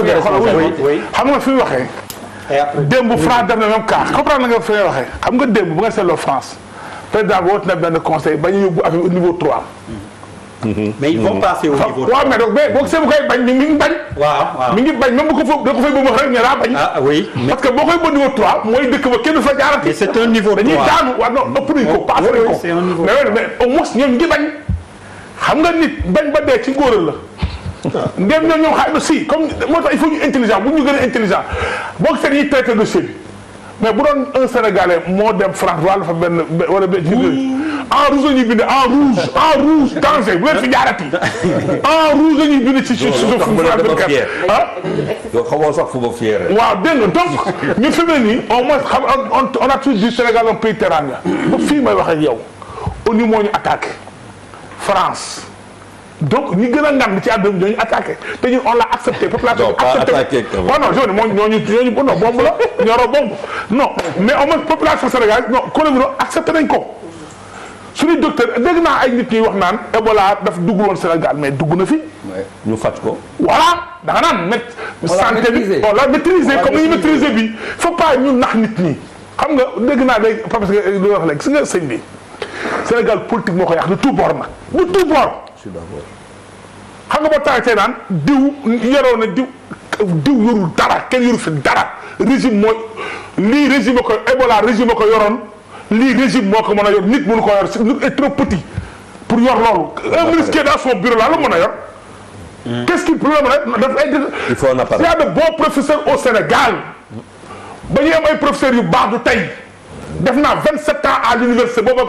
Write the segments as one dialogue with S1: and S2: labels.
S1: xam nga fi mu waxee. démb France def na même cas comprendre nga fi may waxee xam nga démb bu nga seetloo France président bi woote na benn conseil ba ñu yóbbu affaire au niveau 3.
S2: mais ils vont passer au niveau 3.
S1: waaw mais donc mais boo gisee bu koy bañ mi ngi bañ.
S2: waaw
S1: mi ngi bañ même bu ko fa da ko fay bëgg wax rek ñu daa bañ.
S2: ah oui.
S1: parce que boo koy ba niveau 3 mooy dëkk ba kenn fa jaarati.
S2: mais c'est un niveau 3
S1: dañuy daanu waaw non ëpp nañ ko passé nañ ko. mais au moins ñoom ñu ngi bañ. xam nga nit bañ ba dee ci góoral la. ndem ñoom xay na si comme moo tax il faut ñu intelligent bu ñu gën a intelligent boo gisee dañuy traité dossier bi mais bu doon un sénégalais moo dem France wala fa benn wala benn en rouge la ñuy bind en rouge danger bu leen fi jaarati en rouge la ñuy bind ci suuf
S3: yow xamoo sax fu ma fier.
S1: waaw dégg nga donc ñun fi mu ne nii au moins xam on a toujours dit Sénégal un pays teranga ba fii may wax ak yow ONU moo ñu attaqué France. donc ñi gën a ngand ci àdduna bi ñooñu attaqué te ñun on l'a accepté population bi accepté waaw non je moo ñooñu non bomb la ñoro bomb non mais au moins population Sénégal non coronavirus accepté nañ ko suñu docteur dégg naa ay nit ñuy wax naan Ebola daf dugg woon Sénégal mais dugg na fi
S3: ñu faj ko
S1: voilà da nga naan santé bi on l'a maîtrisé comme ni ñu maîtrisé bi faut pas ñu nax nit ñi xam nga dégg naa day parce que lu wax léegi si nga sëñ bi Sénégal politique moo ko yàq de tout bord nag de tout bord xam nga ba tax tey naan diw yoroo na diw yorul dara kenn yorul fi dara régime mooy lii régime ko Ebola régime ko yoroon lii régime moo ko mën a yor nit mënu ko yor nit est trop petit pour yor loolu un ministre qui est dans son bureau là la mën a yor qu'est-ce qui problème rek daf ay
S3: il faut un appareil.
S1: il y a de bons professeurs au Sénégal ba ñu am ay professeurs yu baax du tey def naa 27 ans à l'université booba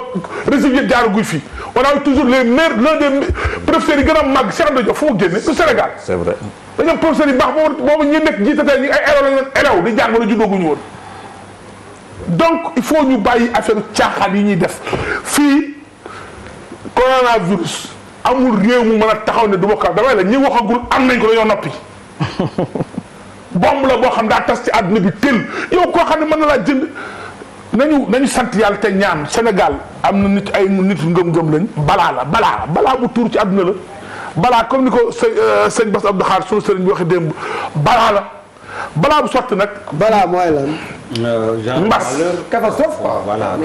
S1: régime yëpp jaaraguñ fi on a eu toujours les meilleurs l'un des professeurs yi gën a màgg Cheikh Anta Diop fu mu génne du Sénégal.
S3: c'est vrai.
S1: dañoo professeurs yi baax boobu ñi nekk jiite tey ñi ay élèves di jàng wala juddooguñu woon donc il faut ñu bàyyi affaire caaxaan yi ñuy def fii coronavirus amul réew mu mën a taxaw ne du ma ko damay la ñi waxagul am nañ ko dañoo noppi. bomb la boo xam daa tas ci àdduna bi tël yow koo xam ne mën na laa jënd. nañu sant yàlla te ñaan Sénégal am na nit ay nit ngëm-ngëm lañ balaa bu tuur ci àdduna la balaa comme ni ko sëñ Bass Abdou Khadre sunu sëriñ bi waxee démb balaa bu sotti nag.
S4: balaa mooy lan.
S1: mbas
S4: catastrophe quoi.
S2: voilà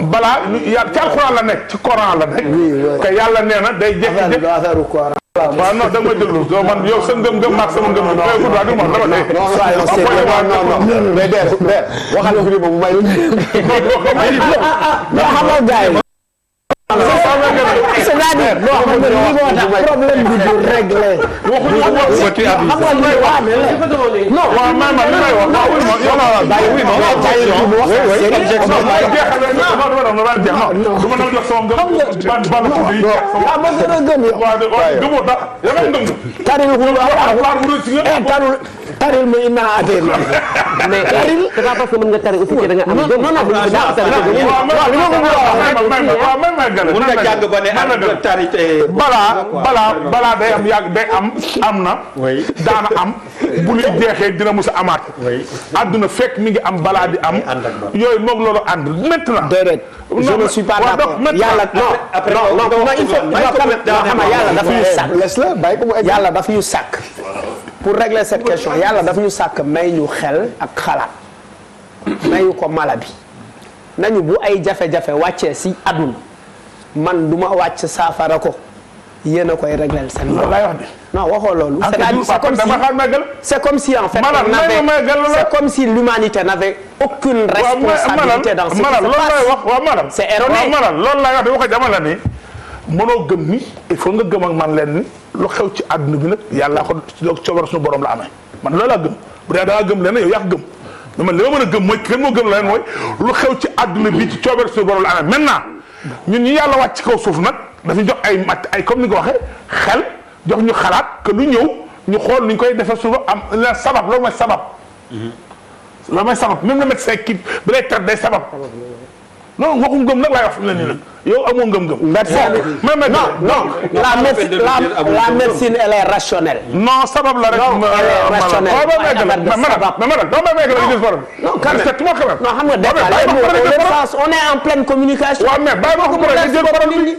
S1: balaa yàlla ci alxuraan la nekk ci Coran la nekk. te yàlla nee na day jékki-jékki
S4: affaire Coran.
S1: waaw non da nga may déglu man yow sa ngëm-ngëm maag sama ngëm-ngëm waaye gudd waa du ma dama dee.
S4: non mais der waxal ko ni moom may lu xam nga gars yi c'est-à-dire non xam nga li moo tax problème bi du réglé
S1: non waaw man li may wax waaw oui ma yow la bàyyi oui ma duma na jox sama ngëm ban tuddi
S4: ma gën a gëm yow
S1: gëmoo da yow ngëm
S4: taril taril ma ina atee mais taril
S5: c'est pas parce que mën nga tari aussi que da nga am gëm
S4: non
S2: mën nga jàng ba ne am tarité
S1: balaa day am yàgg day am na daana am bu li jeexee dina mus a amaat àdduna fekk mi ngi am balaa di am yooyu moom loolu ànd maintenant
S4: déedéet je ne suis pas d'accord yàlla non il faut yàlla dafa ñu sàkk yàlla dafa ñu sàkk pour régler cette question yàlla dafa ñu sàkk may ñu xel ak xalaat mayu ko mala bi nañu bu ay jafe-jafe wàccee si àdduna man du ma wàcc saafara ko yéen a koy régler seen
S1: loolu laay wax de
S4: non waxoo loolu c'est comme si en fait c'est comme si l'humanité n'avait aucune responsabilité dans ce qui se passe c'est erroné
S1: loolu laay wax de wax jamono ni mënoo gëm ni il faut nga gëm ak man leen ni lu xew ci àdduna bi nag yàlla ko coobar suñu borom la amee man loolu laa gëm bu dee da ngaa gëm leen yow yaa ko gëm mais man li ma mën a gëm mooy kenn moo gëm leen mooy lu xew ci àdduna bi ci coobar suñu borom la amee maintenant ñun ñi yàlla wàcc ci kaw suuf nag dafa jox ay mat ay comme ni nga ko waxee xel jox ñu xalaat que lu ñëw ñu xool ni ñu koy defee suuf am la sabab loolu mooy sabab. loolu mooy sabab même le médecin qui bi lay traité day sabab non waxu ngëm nag laay wax fi mu ne nii nag yow amoo ngëm-ngëm.
S4: la médecine elle est rationnelle.
S1: non sabab la rek.
S4: non elle est rationnelle non quand même non xam nga débat on est en pleine communication.
S1: waaw mais bàyyi ma ko rek jël parole bi.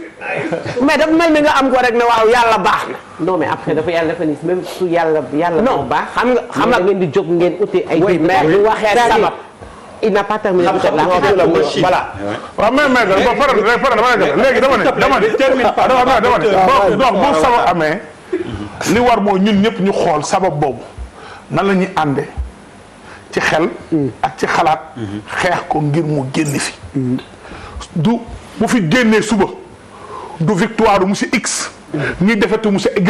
S4: mais dafa mel ni nga am ko rek ne waaw yàlla baax na.
S5: non mais après dafa yàlla dafa ni même su yàlla
S4: non
S5: baax.
S4: xam nga
S5: ngeen di jóg ngeen uti ay.
S4: oui mais lu waxee sabab.
S5: il n'a pas terminé
S4: voilà.
S1: waaw mais léegi dama ne donc bu sabab amee li war mooy ñun ñëpp ñu xool sabab boobu nan la ñuy ànde ci xel ak ci xalaat xeex ko ngir mu génn fi du bu fi génnee suba du victoire du monsieur X ñuy defetu monsieur Y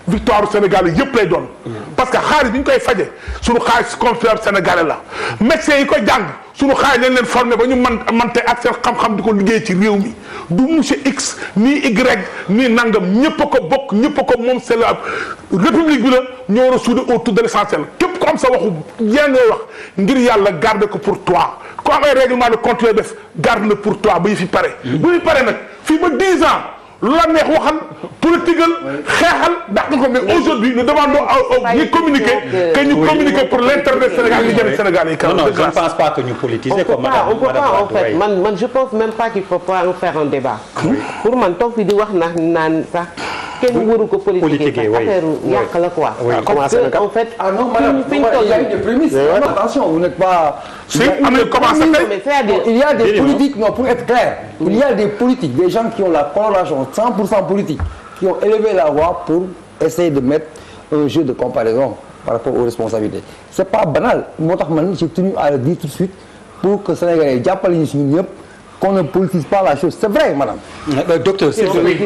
S1: victoire du Sénégal yëpp lay doon parce que xaalis bi ñu koy faje suñu xaalis contribuable sénégalais la médecins yi ko jàng suñu xaalis lañ leen formé ba ñu mante ak seen xam-xam di ko liggéey ci réew mi du monsieur X nii Y nii nangam ñëpp a ko bokk ñëpp a ko moom c'est la république bi la ñoo war a souder autour de l'essentiel képp ko am sa waxu yaa ngay wax ngir yàlla garde ko pour toi ku am ay règlement de compte def garde le pour toi ba yi fi pare bu ñu pare nag fii ba 10 ans lu la neex waxal politiqueal xeexal dàq ko mais aujourd'hui nous demandons ñu communiquer que ñu communiquer pour l'intérêt du Sénégal ñu jëm Sénégal yi.
S2: non je ne pense pas que ñu politiser comme madame.
S5: on peut pas en fait man je pense même pas qu'il faut pas en faire un débat. pour man toog fi di wax naan sax kenn waru ko politiquer affaire yàq la quoi.
S4: commencé na
S5: en fait.
S6: ah non madame il y a des prémices. attention vous n'êtes pas.
S1: si am na commencé
S6: il y a des politiques non pour être clair. il y a des politiques des gens qui ont la coloration 100% politique qui ont élevé la voix pour essayer de mettre un jeu de comparaison par rapport aux responsabilités c'est pas banal moo tax man j'ai tenu à le dire tout de suite pour que Sénégalais jàppale ñu si ñun ñëpp qu'on ne politise pas la chose c'est vrai madame.
S2: docteur c'est vrai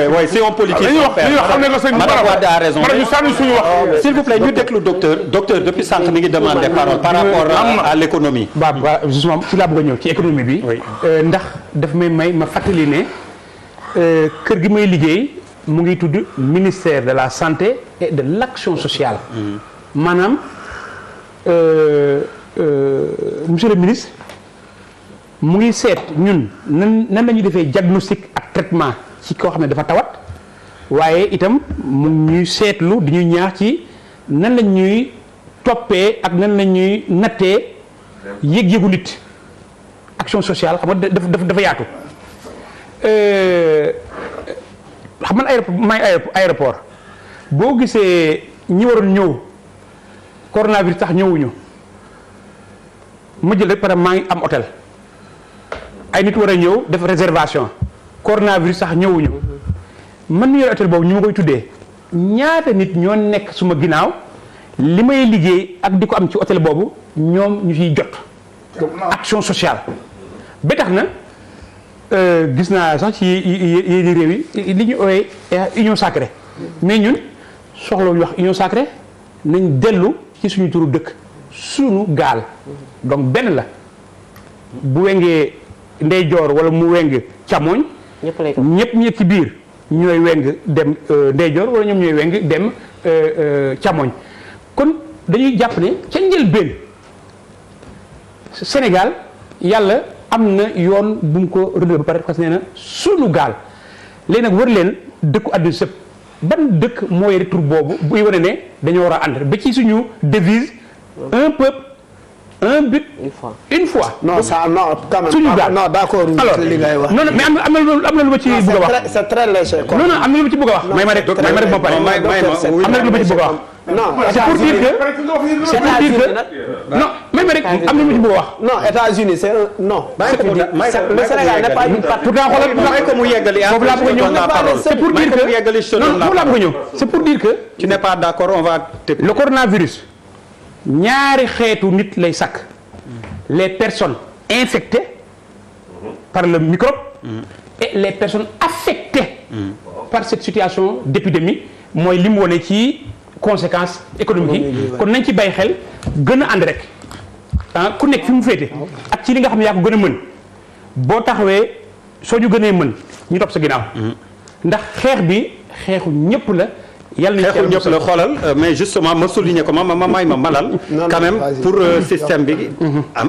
S2: oui si on politise madame Wade a raison s'il vous plaît ñu déglu docteur depuis sànq mi ngi demandé parole par rapport à l'économie.
S7: justement ci laa bëgg a ñëw ci économie bi. ndax daf may ma fàttali ne kër gi may liggéey mu ngi tudd ministère de la santé et de l'action sociale. maanaam monsieur le ministre mu ngi seet ñun nan la ñuy defee diagnostic ak traitement ci koo xam ne dafa tawat waaye itam mu ñuy seetlu di ñuy ñaax ci nan la ñuy toppee ak nan la ñuy nattee yëg-yëgu nit action sociale xam nga dafa yaatu. xam nga aéroport boo gisee ñi waroon ñëw coronavirus tax ñëwuñu ma jël rek par maa ngi am hôtel ay nit war a ñëw def réservation coronavirus sax ñëwuñu man mi yor hôtel boobu ñu ma koy tuddee ñaata nit ñoo nekk suma ginnaaw li may liggéey ak di ko am ci hôtel boobu ñoom ñu ciy jot action sociale ba tax na gis naa sax ci yéen réew yi li ñu ooyee union sacrée mais ñun soxla ñu wax union sacrée nañ dellu ci suñu turu dëkk suñu gaal donc benn la bu wengee ndeyjoor wala mu weng càmmoñ ñëpp ñi ci biir ñooy weng dem ndeyjoor wala ñoom ñooy weng dem càmmoñ kon dañuy jàpp ne ca njëlbéen Sénégal yàlla am na yoon bu mu ko rëdd ba pare parce que nee na sunu gaal léegi nag war leen dëkku àdduna sëpp ban dëkk moo yore tur boobu buy wane ne dañoo war a ànd ba ci suñu devise un peuple un but une foi.
S4: non ça non quand même
S7: suñu gaal
S4: non d'accord li ngay wax.
S7: non mais am na lu ma ci bëgg a wax.
S4: c'est très léger.
S7: non am na lu ma ci bëgg a wax. may ma rek ma pare. am na lu ma ci bëgg a wax.
S4: non
S7: c'est pour dire que non may ma rek am na lu ma ci bëgg a wax.
S4: non États-Unis c'est non. le Sénégal n'est pas une partie.
S7: pourtant xoolal
S2: ko mu yeggali
S7: foofu laa bëgg a ñëw c'est pour dire que non foofu laa bëgg a ñëw c'est pour dire que.
S2: tu n'es pas d'accord on va.
S7: le coronavirus ñaari xeetu nit lay sakk les personnes infectées par le microbe et les personnes affectées par cette situation d'épidémie mooy li mu wone ci conséquences économiques yi kon nañ ci bàyyi xel gën a ànd rek ah ku nekk fi mu féete ak ci li nga xam ne yaa ko gën a mën boo taxawee soo ñu gënee mën ñu topp sa ginnaaw ndax xeex bi xeexu ñëpp la yàlla nañu
S2: xeexul ñëpp la xoolal mais justement ma souligner ko ma may ma malal quand même pour système bi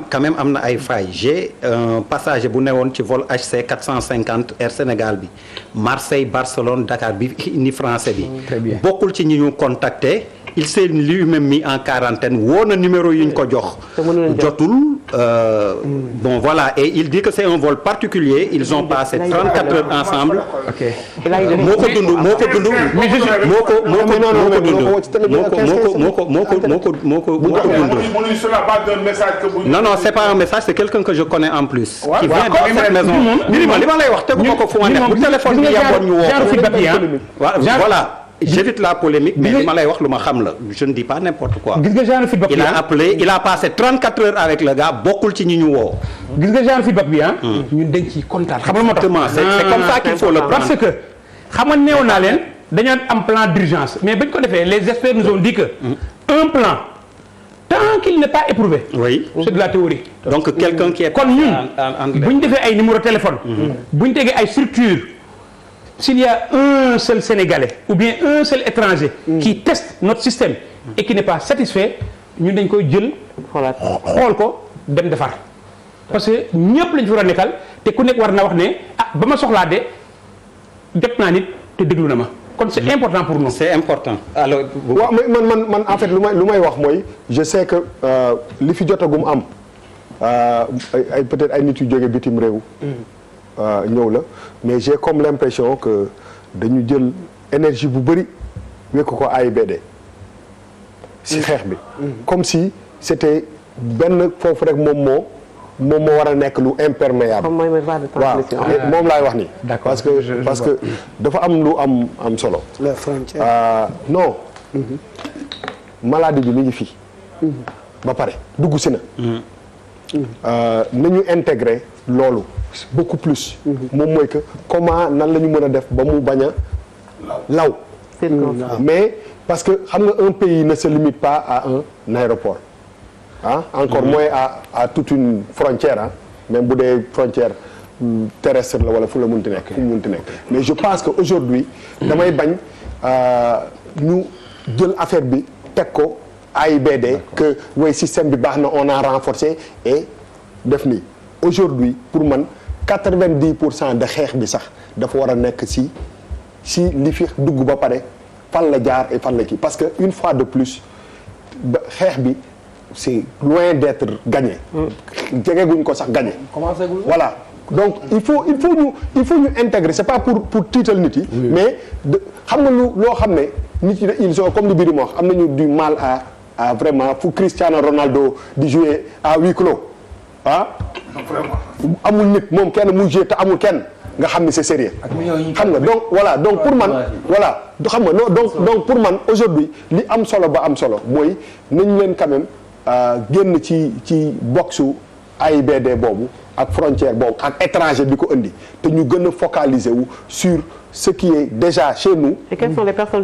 S2: quand même am na ay failles j'ai un passager bu newoon ci vol HC 450 Air Sénégal bi Marseille Barcelone Dakar bi indi français bi bokkul ci ñi ñu contacté il s'est lui-même mis en quarantaine woo na numéro yi ñu ko jox jotul bon voilà et il dit que c'est un vol particulier ils ont passé 34 heures ensemble moo ko dund non c'est pas un message c'est quelqu'un que je connais en plus qui vient de cette maison Birima li ma lay wax tegu ma ko fu ma nekk bu téléphone bi yàmboon ñu woo voilà j'évite la polémique mais li ma lay wax lu ma xam la je ne dis pas n'importe quoi.
S7: gis nga genre feedback bi
S2: il a appelé il a passé 34 heures avec le gars bokkul ci ñi ñu woo.
S7: gis nga genre feedback bi ñun dañ ciy kontaan. xam nga moo tax
S2: c'est comme ça qu'il faut le prendre.
S7: parce que xam nga néew naa leen dañoo am plan d'urgence mais bañ ko defee les experts nous ont dit que un plan tant qu'il n'est pas éprouvé.
S2: oui
S7: c'est de la théorie.
S2: donc quelqu'un qui est
S7: kon ñun bu ñu defee ay numéro téléphone. bu ñu tegee ay structures. S'il y a un seul Sénégalais ou bien un seul étranger qui teste notre système et qui n'est pas satisfait ñun dañ koy jël xool ko dem defar parce que ñëpp lañ fi war a nekkal te ku nekk war na wax ne ba ma soxlaa de jot naa nit te déglu na ma kon c'est important pour nous.
S2: c'est important alors.
S8: waaw man en fait lu may wax mooy je sais que li fi jotagum am ay peut-être ay nit yu jóge bitim réew. ñëw la mais j'ai comme l'impression que dañu jël énergie bu bëri wekk ko AIBD si xeex bi comme si c'était benn foofu rek moom moo war a nekk lu imperméable waaw moom laay wax ni parce que dafa am lu am solo
S4: les frontières
S8: non maladie bi mi ngi fii ba pare dugg si na nañu intégrer loolu beaucoup plus moom mooy que comment nan la ñu mën a def ba mu bañ a law mais parce que xam nga un pays ne se limite pas à un aéroport encore moins à toute une frontière même bu dee frontière terrestre la wala fu la munti nekk mais je pense que aujourd'hui damay bañ ñu jël affaire bi teg ko AIBD que way système bi baax na on a renforcé et def nii aujourd'hui pour man 90% de xeex bi sax dafa war a nekk si li fi dugg ba pare fan la jaar et fan la kii parce que une fois de plus xeex bi c'est loin d'être gagné. jegeguñ ko sax gagné. voilà donc il faut ñu intégrer c'est pas pour tiital nit yi. mais xam nga loo xam ne nit yi ils ont comme li Birima wax am nañu du mal à vraiment fu Cristiano Ronaldo di jouer à huis clos amul nit moom kenn muy jouer te amul kenn nga xam ni c'est sérieux xam nga donc voilà donc pour man voilà xam nga donc pour man aujourd'hui li am solo ba am solo mooy nañu leen quand même génn ci boxu AIBD boobu ak frontière boobu ak étranger bi ko indi te ñu gën a focaliser wu sur ce qui est déjà chez nous.
S5: Et quelles sont les personnes